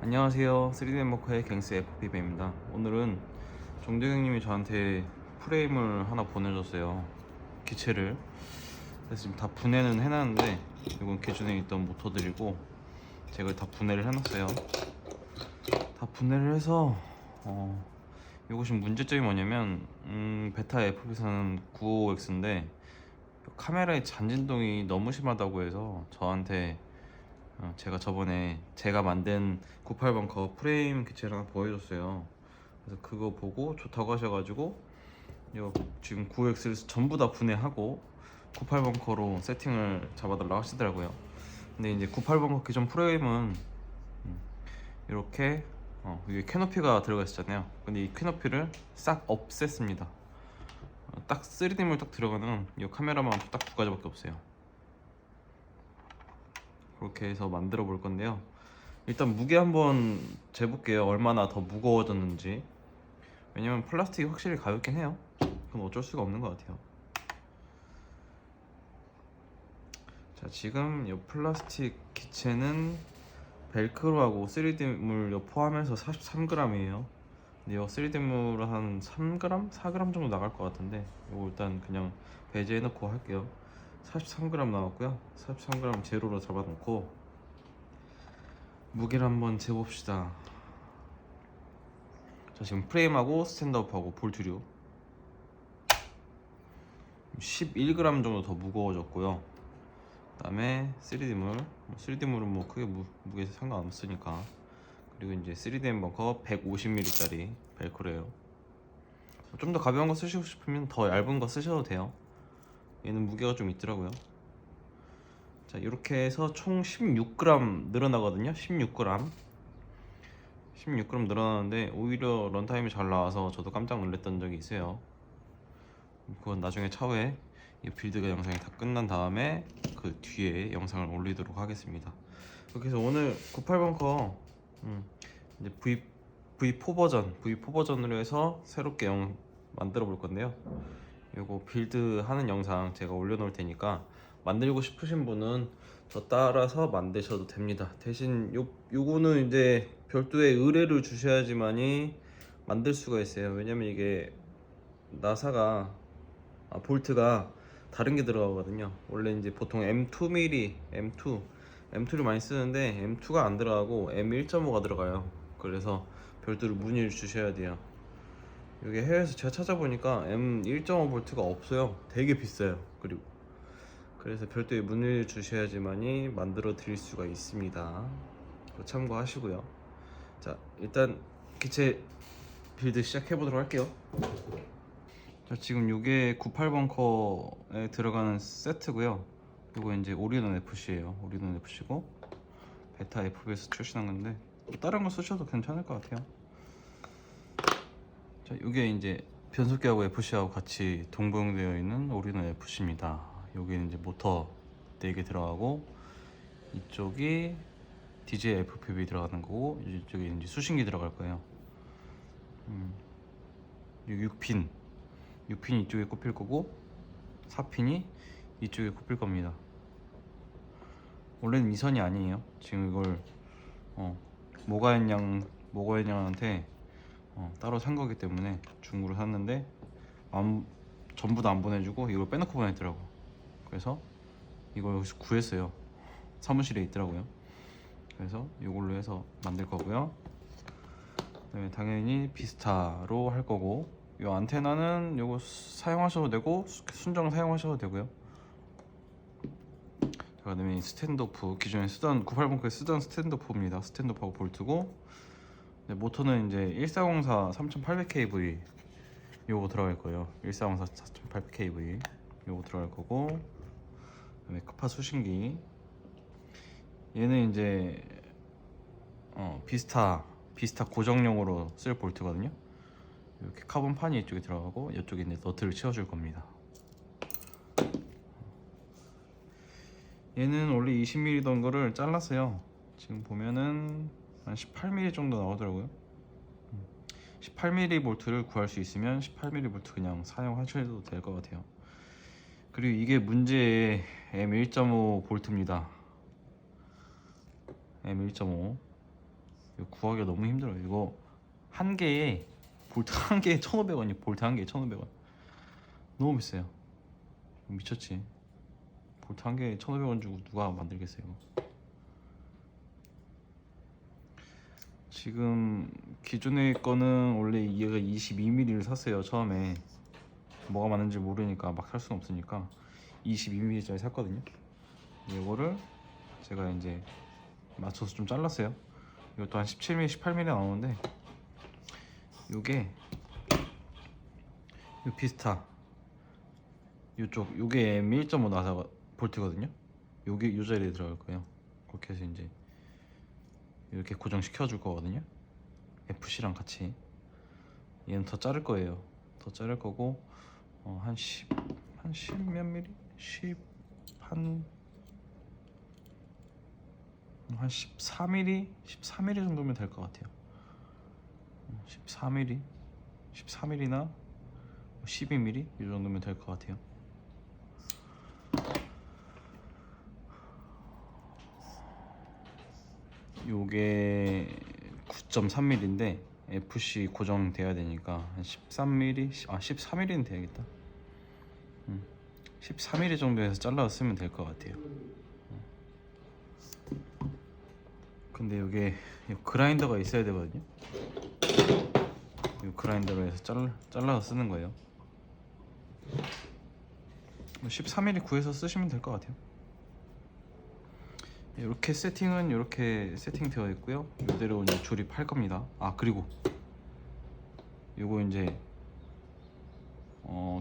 안녕하세요. 3D 엠버커의 갱스 FPB입니다. 오늘은 정대경님이 저한테 프레임을 하나 보내줬어요. 기체를. 그래서 지금 다 분해는 해놨는데 이건 기존에 있던 모터들이고 제가 다 분해를 해놨어요. 다 분해를 해서 이거 지금 문제점이 뭐냐면 베타 FP에서는 955X인데 카메라의 잔진동이 너무 심하다고 해서 저한테 제가 저번에 제가 만든 98벙커 프레임 기체를 하나 보여줬어요. 그래서 그거 보고 좋다고 하셔가지고 이거 지금 9X를 전부 다 분해하고 98벙커로 세팅을 잡아달라고 하시더라고요. 근데 이제 98벙커 기존 프레임은 이렇게 이게 캐노피가 들어가 있었잖아요. 근데 이 캐노피를 싹 없앴습니다. 딱 3D물 딱 들어가는 이 카메라만 딱 두 가지밖에 없어요. 그렇게 해서 만들어 볼 건데요. 일단 무게 한번 재볼게요. 얼마나 더 무거워졌는지. 왜냐면 플라스틱이 확실히 가볍긴 해요. 그건 어쩔 수가 없는 것 같아요. 자, 지금 이 플라스틱 기체는 벨크로하고 3D물 포함해서 43g이에요. 근데 이 3D물은 한 3g? 4g 정도 나갈 것 같은데 이거 일단 그냥 배제해 놓고 할게요. 43g 나왔고요. 43g 제로로 잡아놓고 무게를 한번 재봅시다. 자, 지금 프레임하고 스탠드업하고 볼트류 11g 정도 더 무거워졌고요. 그 다음에 3D물 3D물은 뭐 크게 무게에서 상관없으니까. 그리고 이제 3D 엠버커 150mm짜리 벨크로예요. 좀 더 가벼운 거 쓰시고 싶으면 더 얇은 거 쓰셔도 돼요. 얘는 무게가 좀 있더라고요. 자, 이렇게 해서 총 16g 늘어나거든요. 16g 늘어나는데 오히려 런타임이 잘 나와서 저도 깜짝 놀랐던 적이 있어요. 그건 나중에 차후에 이 빌드가 영상이 다 끝난 다음에 그 뒤에 영상을 올리도록 하겠습니다. 그렇게 해서 오늘 98벙커 이제 V4 버전으로 해서 새롭게 만들어 볼 건데요. 요거 빌드 하는 영상 제가 올려놓을 테니까 만들고 싶으신 분은 저 따라서 만드셔도 됩니다. 대신 요거는 이제 별도의 의뢰를 주셔야지만이 만들 수가 있어요. 왜냐면 이게 나사가 볼트가 다른 게 들어가거든요. 원래 이제 보통 M2를 많이 쓰는데 M2가 안 들어가고 M1.5가 들어가요. 그래서 별도로 문의를 주셔야 돼요. 이게 해외에서 제가 찾아보니까 M1.5 볼트가 없어요. 되게 비싸요. 그리고 그래서 별도의 문의를 주셔야지만이 만들어 드릴 수가 있습니다. 참고하시고요. 자, 일단 기체 빌드 시작해 보도록 할게요. 자, 지금 이게 98벙커에 들어가는 세트고요. 이거 이제 올인원 FC예요. 올인원 FC고 베타 FB에서 출시한 건데 다른 거 쓰셔도 괜찮을 것 같아요. 자, 이게 이제 변속기하고 FC하고 같이 동봉되어 있는 올인원 FC입니다. 여기는 이제 모터 4개 들어가고 이쪽이 DJI FPV 들어가는 거고 이쪽에 이제 수신기 들어갈 거예요. 6핀 이쪽에 꼽힐 거고 4핀이 이쪽에 꼽힐 겁니다. 원래는 이 선이 아니에요. 지금 이걸 모가엔양한테 따로 산 거기 때문에 중고로 샀는데 전부 다 안 보내주고 이걸 빼놓고 보냈더라고. 그래서 이걸 여기서 구했어요. 사무실에 있더라고요. 그래서 이걸로 해서 만들 거고요. 그다음에 당연히 비스타로 할 거고 이 안테나는 이거 사용하셔도 되고 순정 사용하셔도 되고요. 그다음에 스탠드오프 기존에 쓰던 98벙커에 쓰던 스탠드오프입니다. 스탠드오프하고 볼트고 모터는 이제 1404 3800kV 요거 들어갈 거예요. 1404 3800kV 요거 들어갈 거고 그다음에 크파 수신기 얘는 이제 비스타 고정용으로 쓸 볼트거든요. 이렇게 카본 판이 이쪽에 들어가고 이쪽에 이제 너트를 채워줄 겁니다. 얘는 원래 20mm던 거를 잘랐어요. 지금 보면은 한 18mm 정도 나오더라고요. 18mm 볼트를 구할 수 있으면 18mm 볼트 그냥 사용하셔도 될 것 같아요. 그리고 이게 문제의 M1.5 볼트입니다. M1.5 이거 구하기가 너무 힘들어요. 이거 한 개에 볼트 한 개에 1,500원이요. 볼트 한 개에 1,500원. 너무 비싸요. 미쳤지. 볼트 한 개에 1,500원 주고 누가 만들겠어요 이거. 지금 기존의 거는 원래 얘가 22mm를 샀어요. 처음에 뭐가 맞는지 모르니까 막 살 수는 없으니까 22mm짜리 샀거든요. 이거를 제가 이제 맞춰서 좀 잘랐어요. 이것도 한 17mm, 18mm 나오는데 요게 요 비스타 요쪽 요게 M1.5 나사 볼트거든요. 요게 요 자리에 들어갈 거예요. 그렇게 해서 이제 이렇게 고정시켜 줄 거거든요. FC랑 같이. 얘는 더 자를 거예요. 더 자를 거고 한 10, 한 10 몇 미리? 10, 한 14mm? 14mm 정도면 될 것 같아요. 14mm? 14mm나 12mm? 이 정도면 될 것 같아요. 요게 9.3mm인데 FC 고정돼야 되니까 한 13mm? 아 14mm는 돼야겠다. 14mm 정도에서 잘라서 쓰면 될 것 같아요. 근데 이게 그라인더가 있어야 되거든요. 이 그라인더로 해서 잘라서 쓰는 거예요. 13mm 구해서 쓰시면 될 것 같아요. 이렇게 세팅은 이렇게 세팅되어 있고요. 이대로 이제 조립할 겁니다. 아 그리고 요거 이제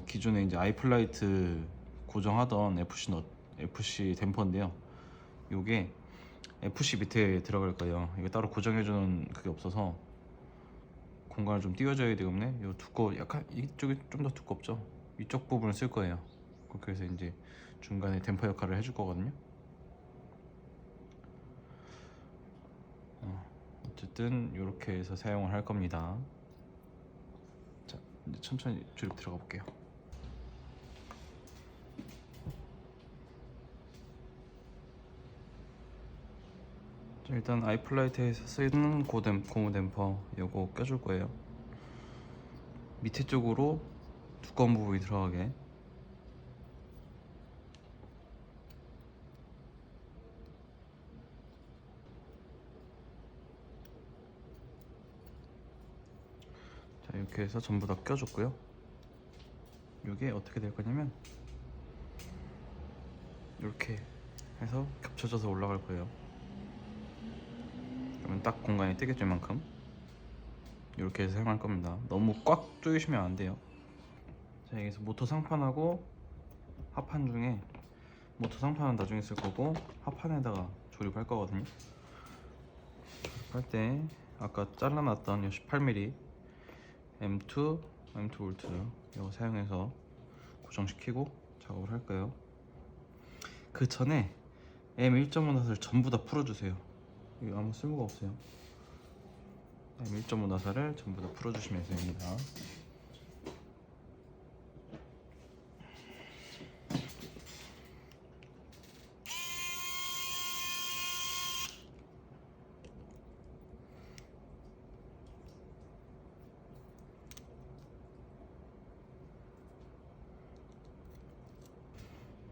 기존에 이제 아이플라이트 고정하던 FC 댐퍼인데요. 요게 FC 밑에 들어갈 거예요. 이거 따로 고정해주는 그게 없어서 공간을 좀 띄워줘야 되겠네. 요 약간 이쪽이 좀 더 두껍죠. 이쪽 부분을 쓸 거예요. 그래서 이제 중간에 댐퍼 역할을 해줄 거거든요. 어쨌든 이렇게 해서 사용을 할 겁니다. 자, 이제 천천히 조립 들어가 볼게요. 자, 일단 아이플라이트에서 쓰이는 고무 댐퍼 요거 껴줄 거예요. 밑에 쪽으로 두꺼운 부분이 들어가게. 자, 이렇게 해서 전부 다 껴줬고요. 이게 어떻게 될 거냐면 이렇게 해서 겹쳐져서 올라갈 거예요. 그러면 딱 공간이 뜨겠죠, 이만큼. 이렇게 해서 사용할 겁니다. 너무 꽉 조이시면 안 돼요. 자, 여기서 모터 상판하고 하판 중에 모터 상판은 나중에 쓸 거고 하판에다가 조립할 거거든요. 조립할 때 아까 잘라놨던 18mm M2 볼트 이거 사용해서 고정시키고 작업을 할 거예요. 그 전에 M1.5 나사를 전부 다 풀어주세요. 이거 아무 쓸모가 없어요. M1.5 나사를 전부 다 풀어주시면 됩니다.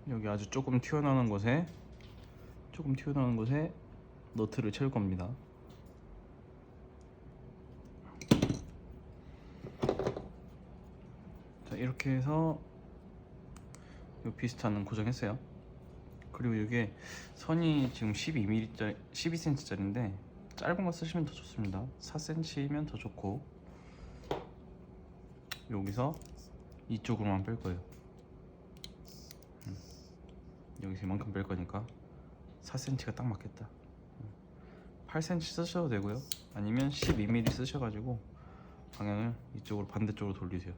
여기 아주 조금 튀어나오는 곳에 너트를 채울 겁니다. 자, 이렇게 해서 이 비스타는 고정했어요. 그리고 이게 선이 지금 12cm짜리인데 짧은 거 쓰시면 더 좋습니다. 4cm면 더 좋고 여기서 이쪽으로만 뺄 거예요. 여기서 이만큼 뺄 거니까 4cm가 딱 맞겠다. 8cm 쓰셔도 되고요. 아니면 12mm 쓰셔가지고 방향을 이쪽으로 반대쪽으로 돌리세요.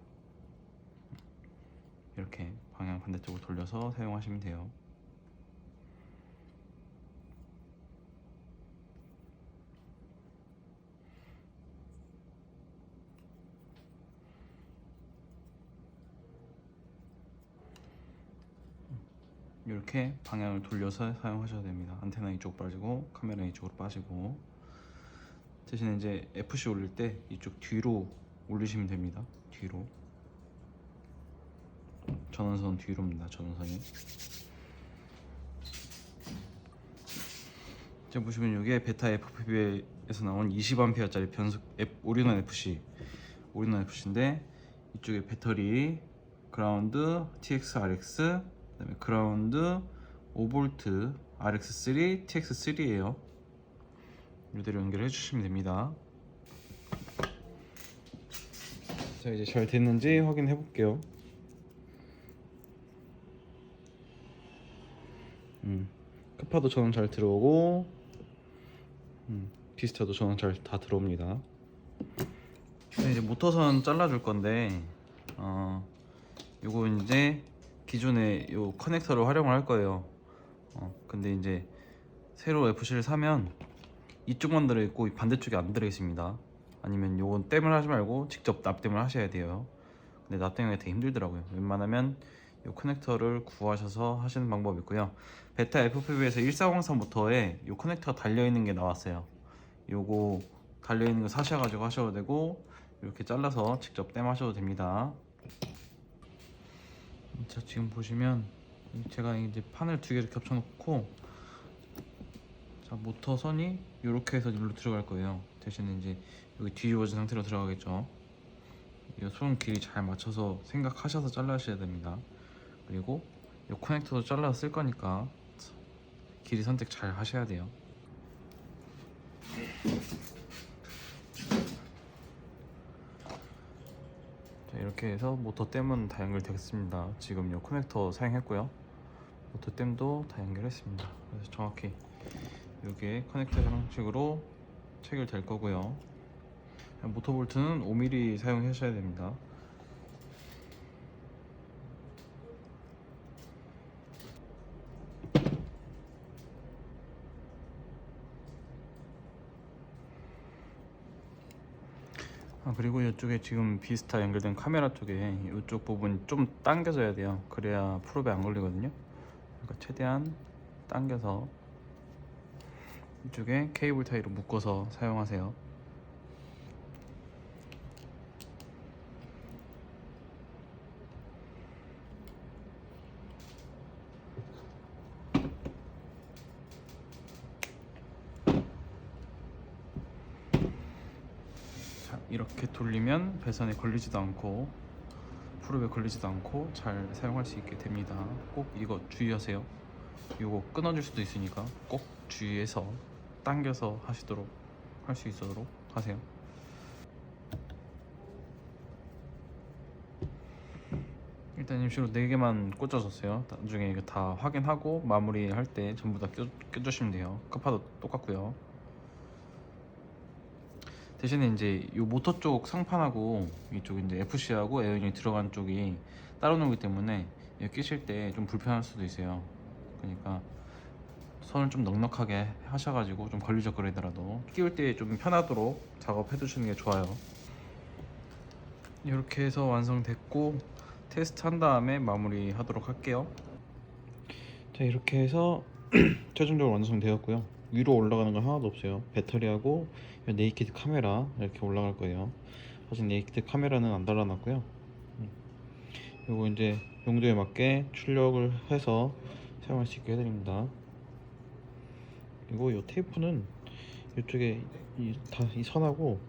이렇게 방향 반대쪽으로 돌려서 사용하시면 돼요. 이렇게 방향을 돌려서 사용하셔야 됩니다. 안테나 이쪽 빠지고 카메라 이쪽으로 빠지고. 대신에 이제 FC 올릴 때 이쪽 뒤로 올리시면 됩니다. 뒤로. 전원선 뒤로입니다. 전원선이. 자, 보시면 이게 베타 FPV에서 나온 20A짜리 변속 올인원 FC 올인원 FC인데 이쪽에 배터리, 그라운드, TX, RX, 그다음에 그라운드, 5V, RX3, TX3예요. 이대로 연결해 주시면 됩니다. 자, 이제 잘 됐는지 확인해 볼게요. 크파도 전원 잘 들어오고, 비스타도 전원 잘 다 들어옵니다. 이제 모터선 잘라줄 건데, 요거 이제 기존에 요 커넥터를 활용을 할 거예요. 근데 이제 새로 FC를 사면 이쪽만 들어있고 반대쪽이 안 들어있습니다. 아니면 요건 땜을 하지 말고 직접 납땜을 하셔야 돼요. 근데 납땜이 되게 힘들더라고요. 웬만하면 요 커넥터를 구하셔서 하시는 방법이 있고요. 베타 FPV에서 1403 모터에 요 커넥터가 달려있는 게 나왔어요. 요거 달려있는 거 사셔가지고 하셔도 되고, 이렇게 잘라서 직접 땜 하셔도 됩니다. 자, 지금 보시면 제가 이제 판을 두 개를 겹쳐 놓고, 자, 모터 선이 이렇게 해서 일로 들어갈 거예요. 대신에 이제 여기 뒤집어진 상태로 들어가겠죠. 이 손 길이 잘 맞춰서 생각하셔서 잘라셔야 됩니다. 그리고 이 커넥터도 잘라서 쓸 거니까 길이 선택 잘 하셔야 돼요. 자, 이렇게 해서 모터 댐은 다 연결되겠습니다. 지금 이 커넥터 사용했고요. 모터 댐도 다 연결했습니다. 그래서 정확히 이게 커넥터 형식으로 체결될 거고요. 모터 볼트는 5mm 사용하셔야 됩니다. 그리고 이쪽에 지금 비스타 연결된 카메라 쪽에 이쪽 부분 좀 당겨져야 돼요. 그래야 프롭에 안 걸리거든요. 그러니까 최대한 당겨서 이쪽에 케이블 타이로 묶어서 사용하세요. 자, 이렇게 돌리면 배선에 걸리지도 않고 프롭에 걸리지도 않고 잘 사용할 수 있게 됩니다. 꼭 이거 주의하세요. 이거 끊어질 수도 있으니까 꼭 주의해서 당겨서 하시도록 할 수 있도록 하세요. 일단 임시로 4개만 꽂아줬어요. 나중에 이거 다 확인하고 마무리할 때 전부 다 껴주시면 돼요. 급파도 똑같고요. 대신에 이제 이 모터 쪽 상판하고 이쪽 이제 FC하고 에어인이 들어간 쪽이 따로 나오기 때문에 끼실 때 좀 불편할 수도 있어요. 그러니까 선을 좀 넉넉하게 하셔가지고 좀 걸리적거리더라도 끼울 때 좀 편하도록 작업해 두시는 게 좋아요. 이렇게 해서 완성됐고 테스트 한 다음에 마무리 하도록 할게요. 자, 이렇게 해서 최종적으로 완성되었고요. 위로 올라가는 건 하나도 없어요. 배터리하고 네이키드 카메라 이렇게 올라갈 거예요. 사실 네이키드 카메라는 안 달아놨고요. 요거 이제 용도에 맞게 출력을 해서 사용할 수 있게 해드립니다. 그리고 이 테이프는 이쪽에 이 선하고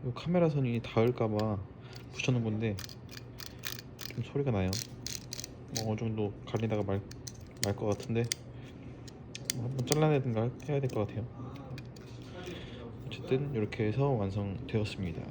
이 카메라 선이 닿을까봐 붙여놓은 건데 좀 소리가 나요. 어느 정도 갈리다가 말 것 같은데 한번 잘라내든가 해야 될 것 같아요. 어쨌든 이렇게 해서 완성되었습니다.